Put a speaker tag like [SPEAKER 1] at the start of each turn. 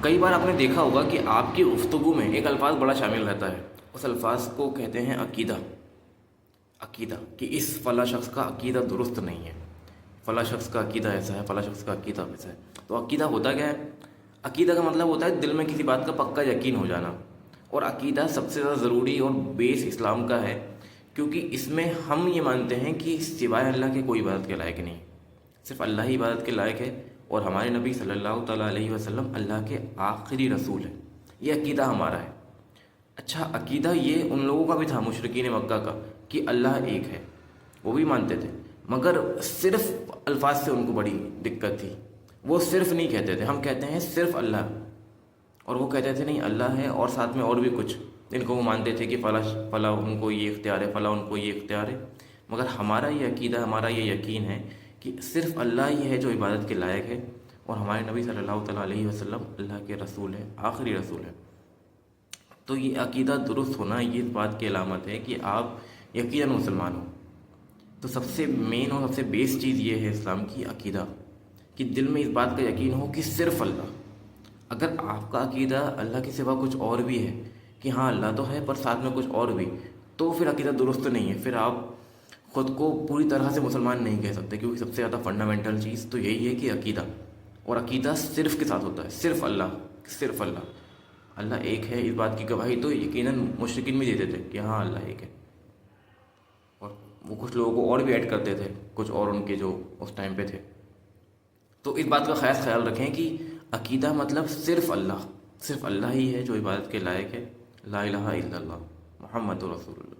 [SPEAKER 1] کئی بار آپ نے دیکھا ہوگا کہ آپ کی گفتگو میں ایک الفاظ بڑا شامل رہتا ہے، اس الفاظ کو کہتے ہیں عقیدہ۔ عقیدہ کہ اس فلاں شخص کا عقیدہ درست نہیں ہے، فلاں شخص کا عقیدہ ایسا ہے، فلاں شخص کا عقیدہ ویسا ہے۔ تو عقیدہ ہوتا کیا ہے؟ عقیدہ کا مطلب ہوتا ہے دل میں کسی بات کا پکا یقین ہو جانا، اور عقیدہ سب سے زیادہ ضروری اور بیس اسلام کا ہے، کیونکہ اس میں ہم یہ مانتے ہیں کہ سوائے اللہ کے کوئی عبادت کے لائق نہیں، صرف اللہ ہی عبادت کے لائق ہے، اور ہمارے نبی صلی اللہ تعالیٰ علیہ وسلم اللہ کے آخری رسول ہیں۔ یہ عقیدہ ہمارا ہے۔ اچھا، عقیدہ یہ ان لوگوں کا بھی تھا، مشرکین مکہ کا، کہ اللہ ایک ہے، وہ بھی مانتے تھے، مگر صرف الفاظ سے ان کو بڑی دقت تھی۔ وہ صرف نہیں کہتے تھے، ہم کہتے ہیں صرف اللہ، اور وہ کہتے تھے نہیں اللہ ہے اور ساتھ میں اور بھی کچھ جن کو وہ مانتے تھے کہ فلاں فلاں ان کو یہ اختیار ہے، فلاں ان کو یہ اختیار ہے۔ مگر ہمارا یہ عقیدہ، ہمارا یہ یقین ہے کہ صرف اللہ ہی ہے جو عبادت کے لائق ہے، اور ہمارے نبی صلی اللہ تعالیٰ علیہ وسلم اللہ کے رسول ہیں، آخری رسول ہیں۔ تو یہ عقیدہ درست ہونا یہ اس بات کی علامت ہے کہ آپ یقیناً مسلمان ہو۔ تو سب سے مین اور سب سے بیس چیز یہ ہے اسلام کی عقیدہ، کہ دل میں اس بات کا یقین ہو کہ صرف اللہ۔ اگر آپ کا عقیدہ اللہ کے سوا کچھ اور بھی ہے، کہ ہاں اللہ تو ہے پر ساتھ میں کچھ اور بھی، تو پھر عقیدہ درست نہیں ہے، پھر آپ خود کو پوری طرح سے مسلمان نہیں کہہ سکتے، کیونکہ سب سے زیادہ فنڈامنٹل چیز تو یہی ہے کہ عقیدہ، اور عقیدہ صرف کے ساتھ ہوتا ہے، صرف اللہ، صرف اللہ۔ اللہ ایک ہے اس بات کی گواہی تو یقیناً مشرکین بھی دیتے تھے کہ ہاں اللہ ایک ہے، اور وہ کچھ لوگوں کو اور بھی ایڈ کرتے تھے، کچھ اور ان کے جو اس ٹائم پہ تھے۔ تو اس بات کا خاص خیال رکھیں کہ عقیدہ مطلب صرف اللہ، صرف اللہ ہی ہے جو عبادت کے لائق ہے، لا الہ الا اللہ محمد رسول اللہ۔